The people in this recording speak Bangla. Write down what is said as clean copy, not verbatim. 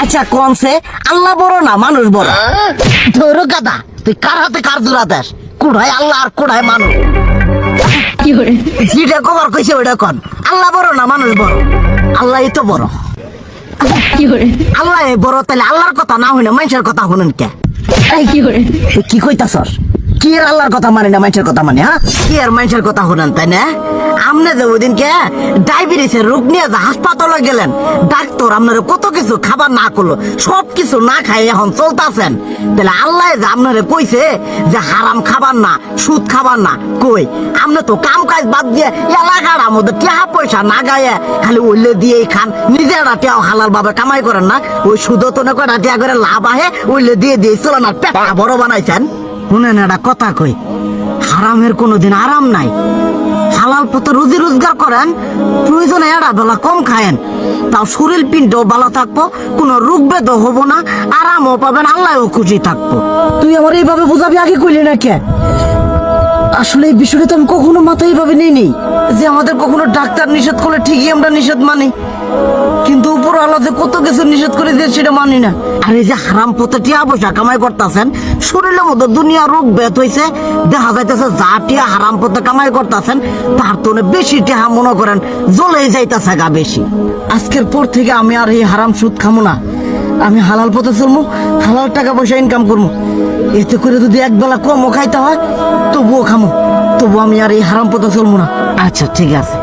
আচ্ছা কোনছে আল্লাহ বড় না মানুষ বড়? ধরো গাদা, তুই কার হাতে কার জোড়া দেশ? কুড়াই আল্লাহ আর কুড়াই মানুষ। যেটা কবার কইছে ওইটা কন। আল্লাহ বড় না মানুষ বড়? আল্লাহই তো বড়। আল্লাহ বড়, তাহলে আল্লাহর কথা না হইলে মানুষের কথা শুনেন কে? তুই কি কইতাছস? কি এর আল্লাহর কথা মানে না মানুষের কথা মানে? হ্যাঁ, কি আর মানুষের কথা শুনেন তাই না? আমনে যে ওই দিনকে ডায়াবেটিসের রোগ নিয়ে যে হাসপাতালে গেলেন, ডাক্তার আপনার কত কিছু খাবার না করলো, সব কিছু না খাই এখন চলতেছেন। তাহলে আল্লাহ যে আপনারে কইছে যে হারাম খাবার না, সুদ খাবার না, কই আপনি তো কাম কাজ বাদ দিয়ে এলাকার মধ্যে টাকা পয়সা না গায়ে খালি ওইলে দিয়েই খান, নিজেরা টিয়াও হালাল ভাবে কামাই করেন না, ওই সুদ তো না কয়টা টিয়া করে লাভ আহে ওইলে দিয়ে দিয়ে চলে না, পেট বড় বানাইছেন। শুনেন একটা কথা কই, হারামের কোনোদিন আরাম নাই। হালাল পথে রুজি রোজগার করেন, প্রয়োজনে এড়া বেলা কম খায়েন, তাও শরীর পিণ্ডও ভালো থাকবো, কোনো রোগ বেদও হবো না, আরামও পাবেন, আল্লাহও খুশি থাকবো। তুই আমার এইভাবে বুঝাবি আগে কইলি না কে? আসলে এই বিষয়টা তো আমি কখনো মাথায় এইভাবে নিইনি যে আমাদের কখনো ডাক্তার নিষেধ করলে ঠিকই আমরা নিষেধ মানি, কিন্তু উপর আল্লাহ যে কত কিছু নিষেধ করে দিয়ে সেটা মানি না। আর এই যে হারাম পথে টিয়া পয়সা কামাই করতেছেন, শরীরের মধ্যে দুনিয়া রোগ বেত হয়েছে, দেখা যাইতেছে যা টিয়া হারাম পথে কামাই করতেছেন তার তো বেশি টিয়া মনে করেন জ্বলেই যাইতেছে গা বেশি। আজকের পর থেকে আমি আর এই হারাম সুদ খামো না, আমি হালাল পথে চলবো, হালাল টাকা পয়সা ইনকাম করবো। এতে করে যদি একবেলা কমও খাইতে হয় তবুও খামো, তবু আমি আর এই হারাম পথে চলবো না। আচ্ছা ঠিক আছে।